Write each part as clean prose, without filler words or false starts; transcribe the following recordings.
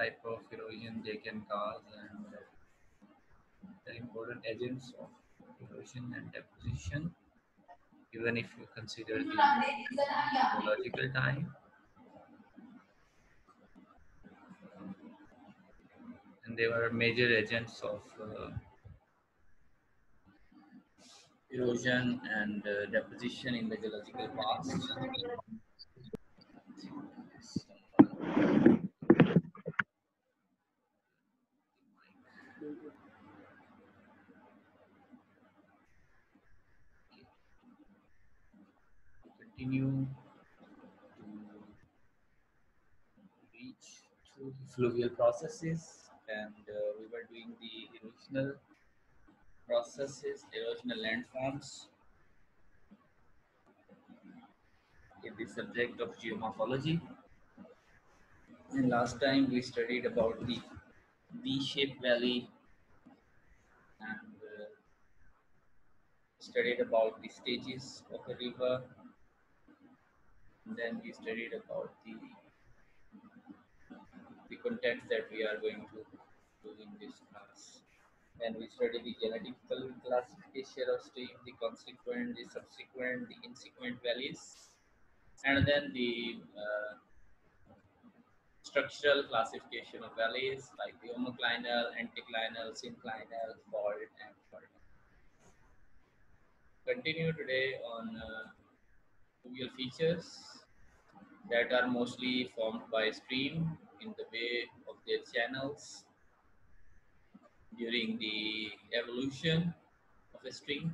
type of erosion they can cause, and the important agents of erosion and deposition, even if you consider the geological time. And they were major agents of erosion and deposition in the geological past. Continue to reach through the fluvial processes, and we were doing the erosional processes, erosional landforms in the subject of geomorphology. And last time we studied about the V-shaped valley, and studied about the stages of a river. And then we studied about the contents that we are going to do in this class. And we studied the genetical classification of stream, the consequent, the subsequent, the insequent valleys, and then the structural classification of valleys like the homoclinal, anticlinal, synclinal, fault, and fault. Continue today on fluvial features that are mostly formed by stream in the way of their channels during the evolution of a stream.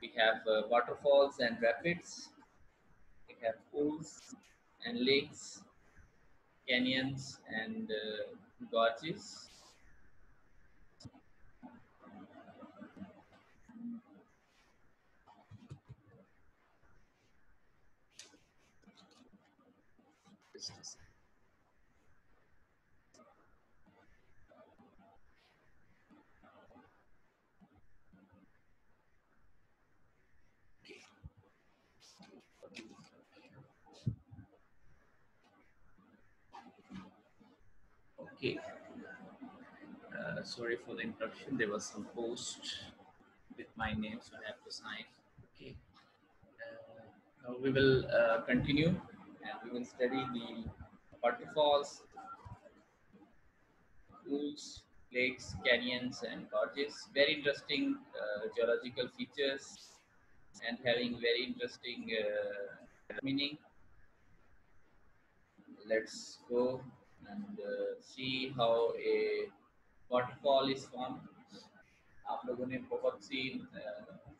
We have waterfalls and rapids. We have pools and lakes, canyons and gorges. Okay. Sorry for the interruption. There was some post with my name, so I have to sign. Okay. Now we will continue, and we will study the waterfalls, pools, lakes, canyons, and gorges. Very interesting geological features and having very interesting meaning. Let's go and see how a waterfall is formed. आप लोगों ने बहुत सी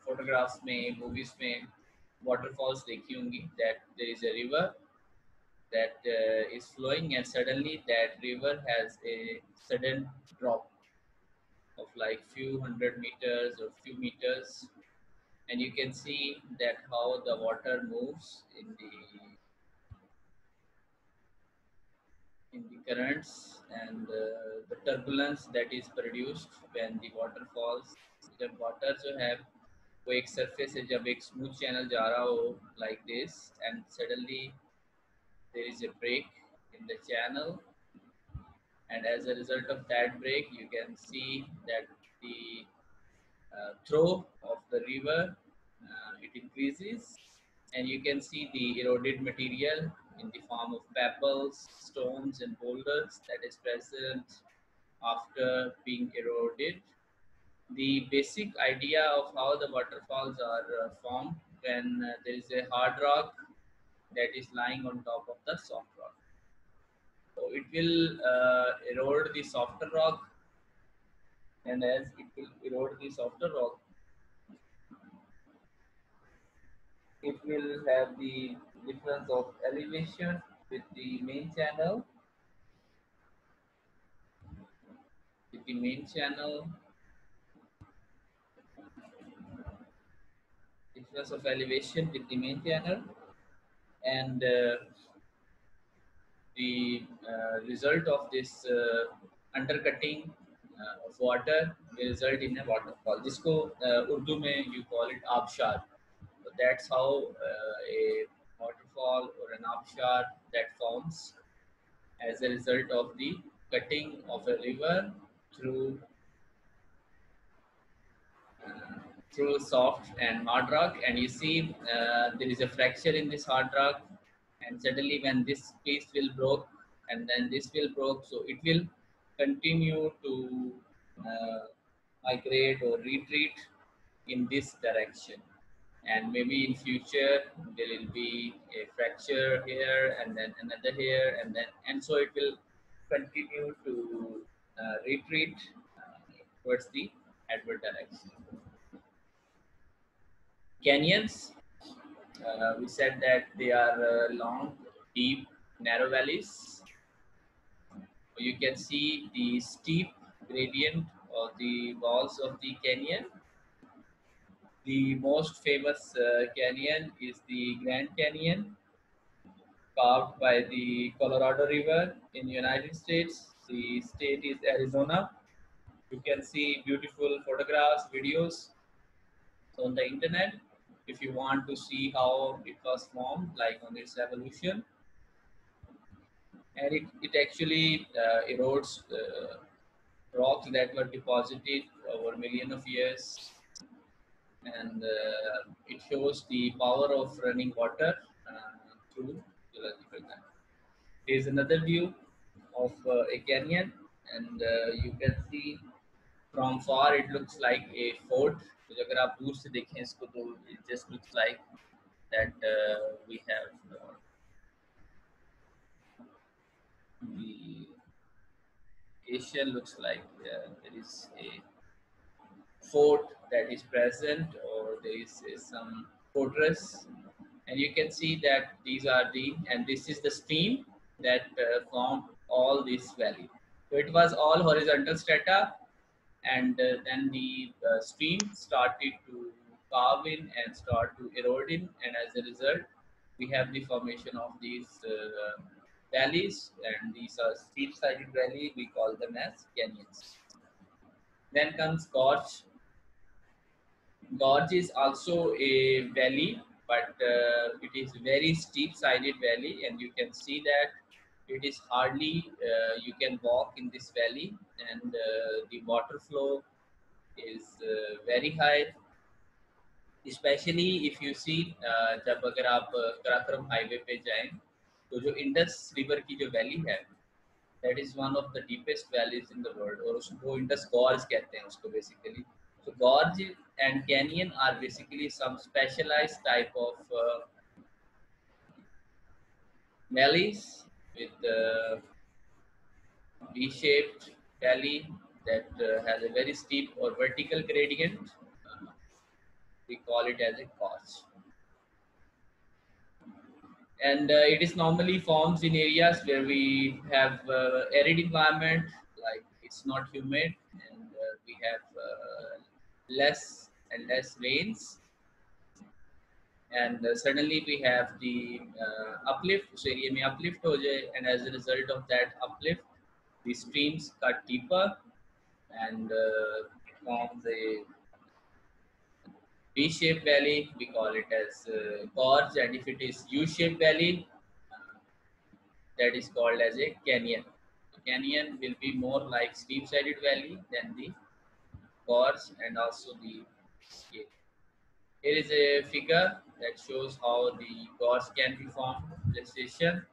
photographs में, movies में waterfalls देखी होंगी, that there is a river that is flowing, and suddenly that river has a sudden drop of like few hundred meters or few meters, and you can see that how the water moves in the currents, and the turbulence that is produced when the water falls. जब water जो है वो एक surface से जब एक smooth channel जा रहा हो like this, and suddenly there is a break in the channel, and as a result of that break you can see that the throw of the river it increases, and you can see the eroded material in the form of pebbles, stones, and boulders that is present after being eroded. The basic idea of how the waterfalls are formed when there is a hard rock that is lying on top of the soft rock. So it will erode the softer rock, and as it will erode the softer rock, it will have the difference of elevation with the main channel. With the main channel, difference of elevation with the main channel, and the result of this undercutting of water will result in a waterfall. जिसको उर्दू में you call it आबशार. So that's how a waterfall or an abshar that forms as a result of the cutting of a river through through soft and hard rock, and you see there is a fracture in this hard rock, and suddenly when this piece will broke and then this will broke, so it will continue to uh, migrate or retreat in this direction, and maybe in future there will be a fracture here and then another here and then, and so it will continue to retreat towards the adverse direction. Canyons, we said that they are long, deep, narrow valleys. You can see the steep gradient of the walls of the canyon. The most famous canyon is the Grand Canyon, carved by the Colorado River in the United States. The state is Arizona. You can see beautiful photographs, videos on the internet if you want to see how it was formed, like on its evolution. And it actually erodes rocks that were deposited over million of years, and it shows the power of running water through geological time. There is another view of a canyon, and you can see from far it looks like a fort. तो अगर आप दूर से देखें इसको तो it just looks like that we have the Asian looks like there is a fort that is present, or there is some fortress, and you can see that these are the, and this is the stream that formed all this valley. So it was all horizontal strata, and then the stream started to carve in and start to erode in, and as a result we have the formation of these valleys, and these are steep sided valley, we call them as canyons. Then comes gorge. Gorge is also a valley, but it is very steep-sided valley, and you can see that it is hardly you can walk in this valley, and the water flow is very high. Especially if you see जब अगर आप Karakoram highway पे जाएं, तो जो Indus river की जो valley है, that is one of the deepest valleys in the world, और उसको इंडस गॉर्ज कहते हैं उसको basically. So gorge and canyon are basically some specialized type of valleys with V-shaped valley that has a very steep or vertical gradient. Uh, we call it as a gorge. And it is normally forms in areas where we have arid environment, like it's not humid, and we have less and less rains, and suddenly we have the uplift, उस area में uplift हो जाए, and as a result of that uplift the streams cut deeper, and it forms a V-shaped valley. We call it as gorge, and if it is U-shaped valley, that is called as a canyon. The canyon will be more like steep-sided valley than the gorge and also the scale. Here is a figure that shows how the gorge can be formed, glaciation,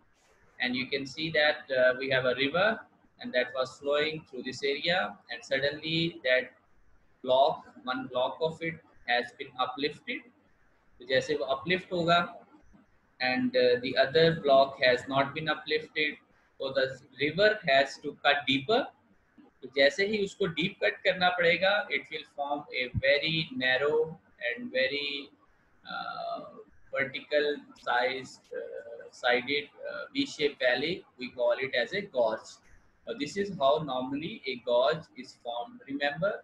and you can see that we have a river and that was flowing through this area, and suddenly that block, one block of it has been uplifted. तो जैसे वो uplift होगा, and the other block has not been uplifted, so the river has to cut deeper. तो जैसे ही उसको deep cut करना पड़ेगा, it will form a very narrow and very uh, vertical sized sided V-shaped valley. We call it as a gorge. This is how normally a gorge is formed. Remember,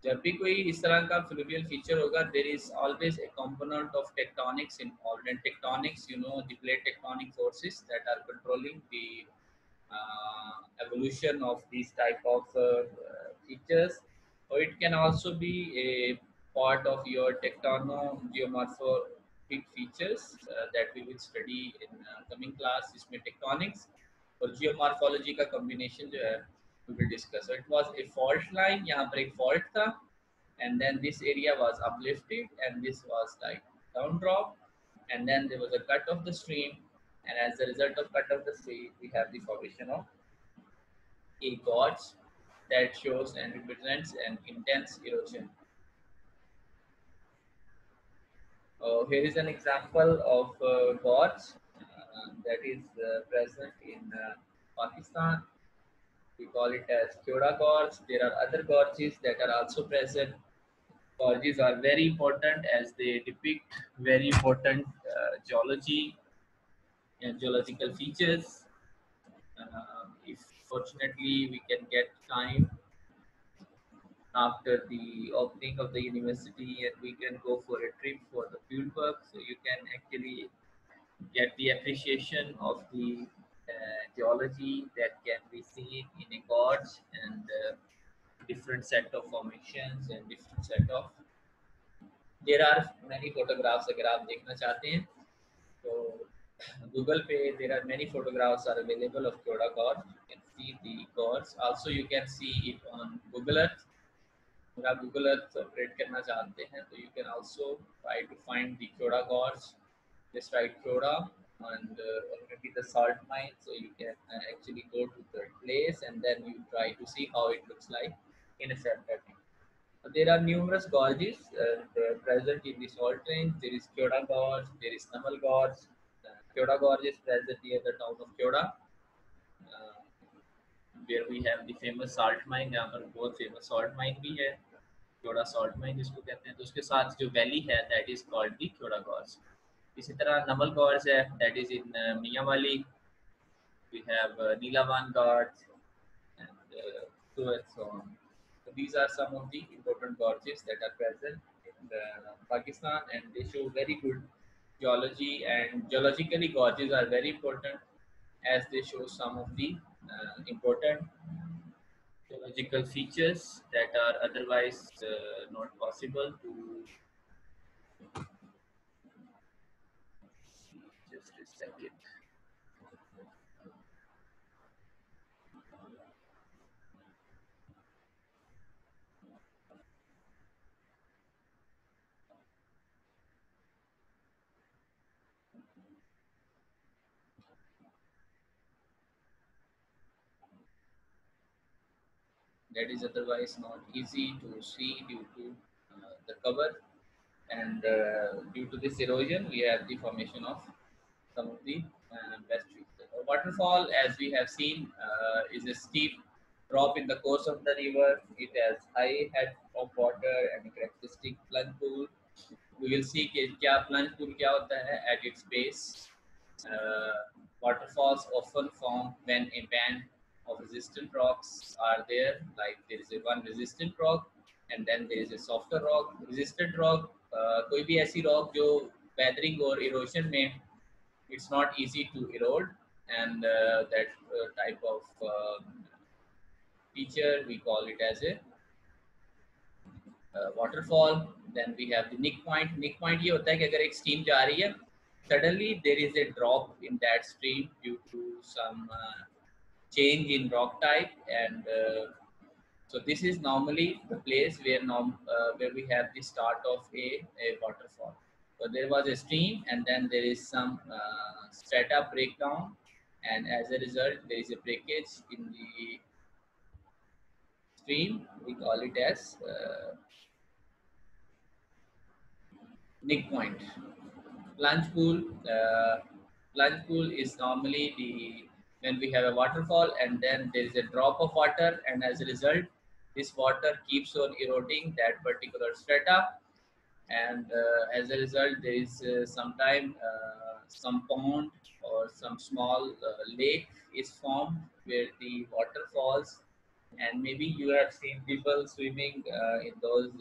जब भी कोई इस तरह का fluvial feature होगा, there is always a component of tectonics involved, and tectonics, you know, the plate tectonic forces that are controlling the evolution of these type of features. Or it can also be a part of your tectono-geomorphic features that we will study in coming class, इसमें tectonics. और geomorphology का combination जो है we will discuss. So it was a fault line, यहाँ पर एक fault था, and then this area was uplifted and this was like down drop, and then there was a cut of the stream, and as a result of cut of the stream we have the formation of a gorge that shows and represents an intense erosion. Here is an example of gorge that is present in Pakistan. We call it as Kyoda Gorge. There are other gorges that are also present. Gorges are very important as they depict very important geology and geological features. If fortunately we can get time after the opening of the university and we can go for a trip for the field work, so you can actually get the appreciation of the geology that can be seen in a gorge and different set of formations and different set of. There are many photographs अगर आप देखना चाहते हैं तो Google पे there are many photographs are available of Kyoda Gorge. You can see the gorge. Also you can see it on Google Earth. अगर आप Google Earth operate करना चाहते हैं तो you can also try to find the Kyoda Gorge. Just write Kyoda and or maybe the salt mine, so you can actually go to the place and then you try to see how it looks like in a separate. There are numerous gorges present in the salt range. There is Kyoda Gorge, there is Namal Gorge. Kyoda Gorge is present near the town of Kyoda, where we have the famous salt mine. यहाँ पर बहुत famous salt mine भी है, Kyoda salt mine जिसको कहते हैं. तो उसके साथ जो valley है, that is called the Kyoda Gorge. इसी तरह Namal Gorge है, that is in Miyawali. We have Neelavan Gorge and so on. So these are some of the important gorges that are present in Pakistan, and they show very good geology. And geologically, gorges are very important as they show some of the important geological features that are otherwise not possible to. Just a second. That is otherwise not easy to see due to the cover, and due to this erosion we have the formation of some of the best trees. A waterfall, as we have seen, is a steep drop in the course of the river. It has high head of water and a characteristic plunge pool. We will see कि क्या plunge pool क्या होता है at its base. Waterfalls often form when a band of resistant rocks are there, like there is a one resistant rock and then there is a softer rock. Resistant rock कोई भी ऐसी rock जो weathering और erosion में it's not easy to erode, and that type of feature we call it as a waterfall. Then we have the nick point. Nick point ये होता है कि अगर एक stream जा रही है, suddenly there is a drop in that stream due to some change in rock type, and so this is normally the place where we have the start of a waterfall. So there was a stream and then there is some strata breakdown, and as a result there is a breakage in the stream. We call it as nick point. Plunge pool. Plunge pool is normally the when we have a waterfall and then there is a drop of water, and as a result this water keeps on eroding that particular strata, and as a result there is sometime some pond or some small lake is formed where the water falls, and maybe you have seen people swimming in those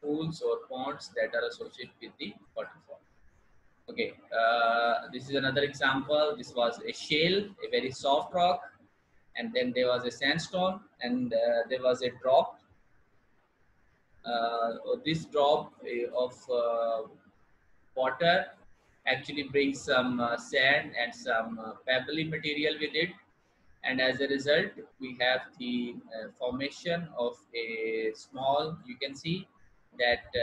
pools or ponds that are associated with the waterfall. Okay, this is another example. This was a shale, a very soft rock, and then there was a sandstone, and there was a drop. This drop of water actually brings some sand and some pebbly material with it, and as a result we have the formation of a small, you can see that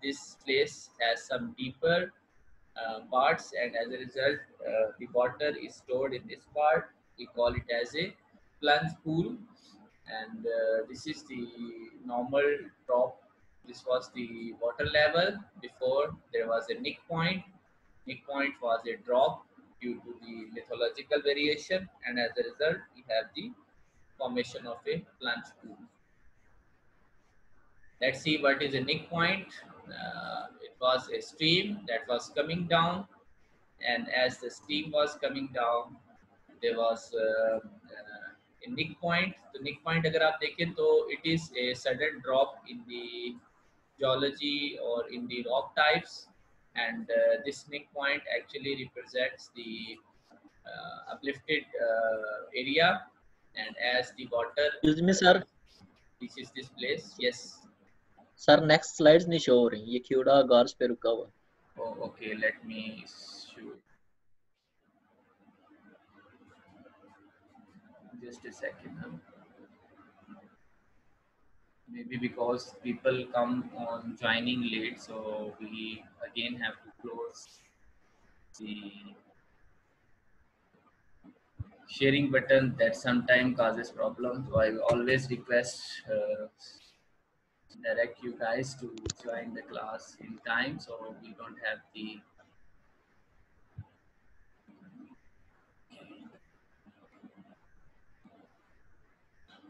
this place has some deeper parts, and as a result the water is stored in this part. We call it as a plunge pool, and this is the normal drop. This was the water level before there was a nick point. Nick point was a drop due to the lithological variation, and as a result we have the formation of a plunge pool. Let's see what is a nick point. It was a stream that was coming down, and as the stream was coming down there was a nick point. The nick point अगर आप देखें तो it is a sudden drop in the geology or in the rock types, and this nick point actually represents the uplifted area, and as the water Excuse me, sir. reaches this place, yes. Sir next slides नहीं show हो रही, ये CUDA गार्स पे रुका हुआ. Oh, okay, let me show. Just a second. Maybe because people come on joining late, so we again have to close the sharing button. That sometimes causes problems. So I always request direct you guys to join the class in time, so we don't have the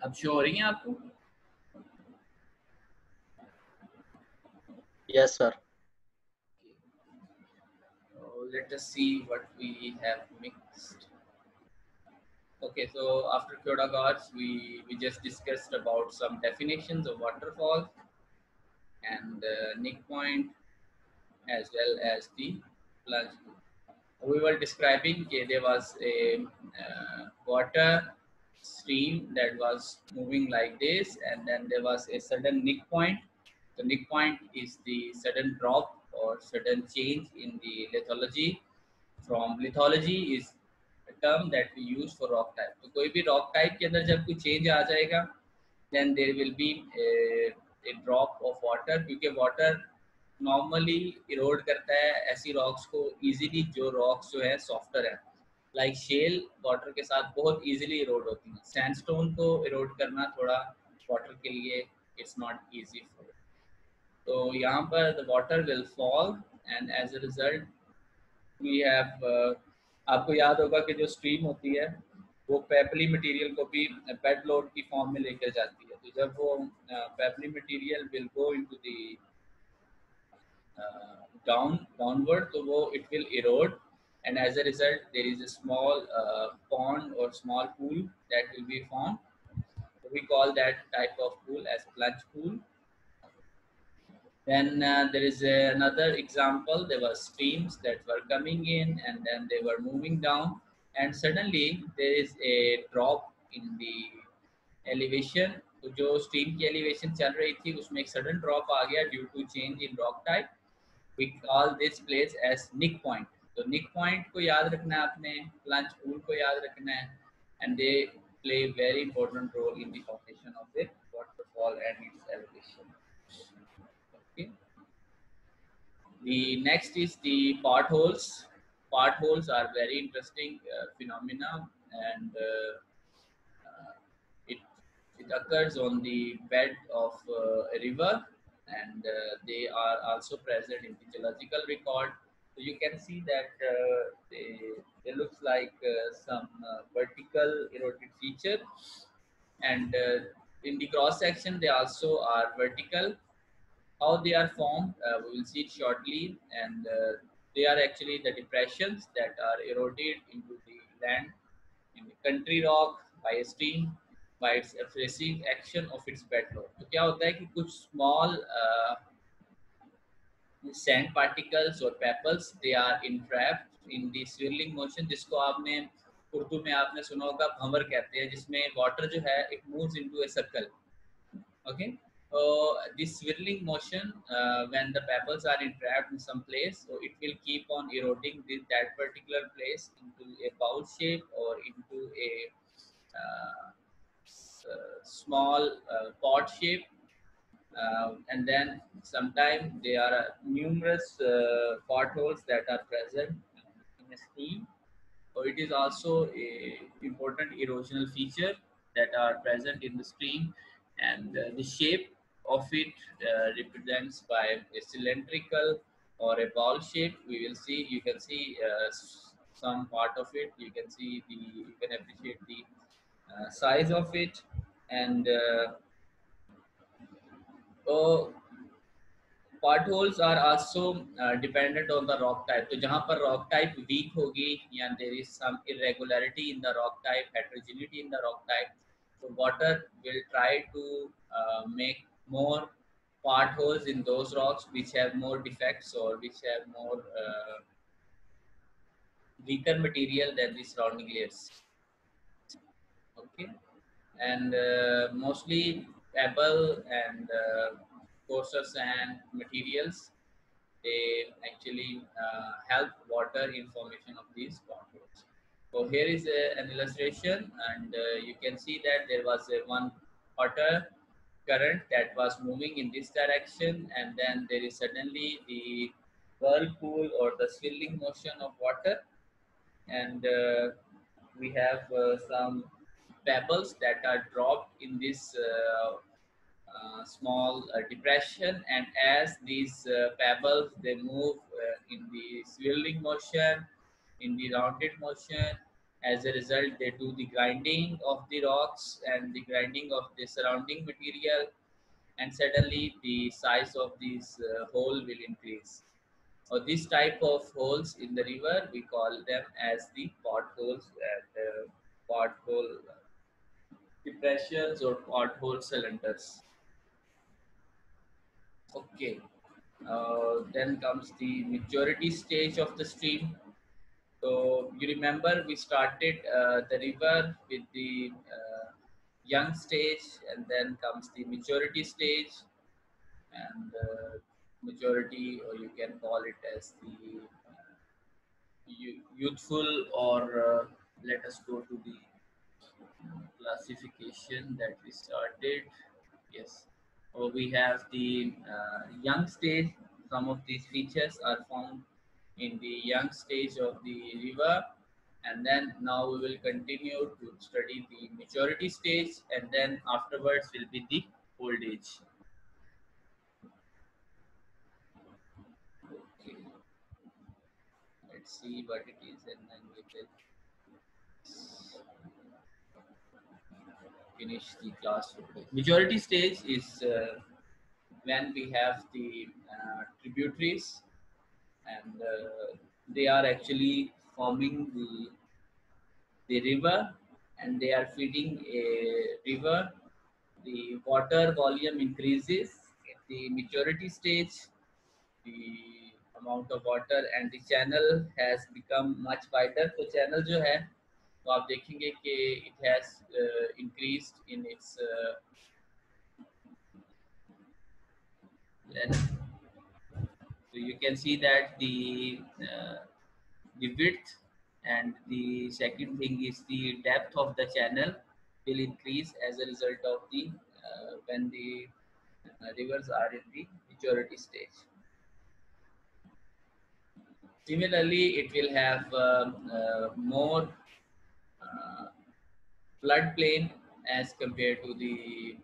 अब show हो रही हैं आपको? Yes, sir. So let us see what we have mixed. Okay, so after Kyoto Gods, we just discussed about some definitions of waterfall and nick point as well as the plunge. We were describing that there was a water stream that was moving like this, and then there was a sudden nick point. The nick point is the sudden drop or sudden change in the lithology. From lithology is a term that we use for rock type. तो कोई भी rock type के अंदर जब कोई change आ जाएगा, then there will be a drop of water, क्योंकि water normally erode करता है ऐसी rocks को easily, जो rocks जो है softer है, like shale water के साथ बहुत easily erode होती है. Sandstone को erode करना थोड़ा water के लिए it's not easy for it. तो यहाँ पर the water will fall, and as a result we have आपको याद होगा कि जो स्ट्रीम होती है वो पेपली मटेरियल को भी बेड लोड की फॉर्म में लेकर जाती है. तो जब वो पेपली material will go into the downward, तो वो it will erode, and as a result there is a small pond or small pool that will be formed. So we call that type of pool as plunge pool. Then there is another example. There were streams that were coming in and then they were moving down, and suddenly there is a drop in the elevation. तो जो stream की elevation चल रही थी उसमें एक sudden drop आ गया due to change in rock type. We call this place as nick point. तो nick point को याद रखना है आपने, plunge pool को याद रखना है, and they play very important role in the formation of the waterfall and its elevation. Okay. The next is the potholes. Potholes are very interesting phenomena, and it occurs on the bed of a river, and they are also present in the geological record. So you can see that they looks like some vertical eroded feature, and in the cross section they also are vertical. How they are formed, we will see it shortly, and they are actually the depressions that are eroded into the land in the country rock by a stream by its abrasive action of its bedrock. तो क्या होता है कि कुछ small sand particles or pebbles, they are entrapped in the swirling motion, जिसको आपने उर्दू में आपने सुना होगा भंवर कहते हैं, जिसमें water जो है it moves into a circle. Okay. This swirling motion, when the pebbles are entrapped in some place, so it will keep on eroding that particular place into a bowl shape or into a small pot shape, and then sometimes there are numerous potholes that are present in a stream. So it is also a important erosional feature that are present in the stream, and the shape of it represents by a cylindrical or a ball shape. We will see. You can see some part of it. You can see the. You can appreciate the size of it, and oh, potholes are also dependent on the rock type. तो जहाँ पर rock type weak होगी या there is some irregularity in the rock type, heterogeneity in the rock type, so water will try to make more potholes in those rocks which have more defects or which have more weaker material than the surrounding layers. Okay, and mostly pebble and coarser sand materials, they actually help water in formation of these potholes. So here is an illustration, and you can see that there was one water current that was moving in this direction, and then there is suddenly the whirlpool or the swirling motion of water, and we have some pebbles that are dropped in this small depression, and as these pebbles they move in the swirling motion, in the rounded motion, as a result they do the grinding of the rocks and the grinding of the surrounding material, and suddenly the size of this hole will increase. Or this type of holes in the river, we call them as the potholes and pothole depressions or pothole cylinders. Okay. Then comes the maturity stage of the stream. So you remember we started the river with the young stage, and then comes the maturity stage, and majority, or you can call it as the youthful, or let us go to the classification that we started. Yes. So we have the young stage. Some of these features are found in the young stage of the river, and then now we will continue to study the maturity stage, and then afterwards will be the old age. Okay, let's see what it is, and then we will finish the class. Majority stage is when we have the tributaries, and they are actually forming the river, and they are feeding a river. The water volume increases at the maturity stage, the amount of water, and the channel has become much wider. तो channel जो है तो आप देखेंगे कि it has increased in its length. So you can see that the width, and the second thing is the depth of the channel will increase as a result of the when the rivers are in the maturity stage. Similarly, it will have more uh, floodplain as compared to the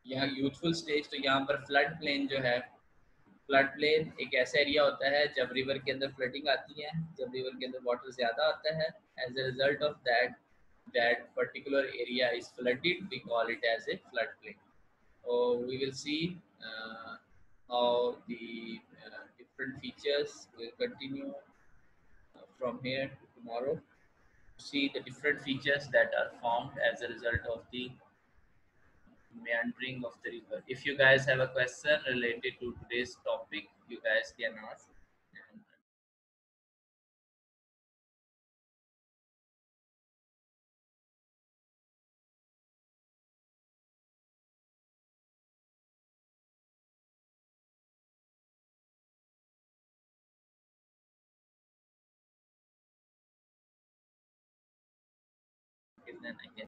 यहाँ youthful stage. तो यहाँ पर flood plain जो है, flood plain एक ऐसा area होता है जब रिवर के अंदर फ्लडिंग आती है, जब रिवर के अंदर वाटर ज़्यादा आता है, as a result of that that particular area is flooded, we call it as a floodplain. So we will see how the different features will continue from here to tomorrow. See the different features that are formed as a result of the meandering of the river. If you guys have a question related to today's topic, you guys can ask. then I can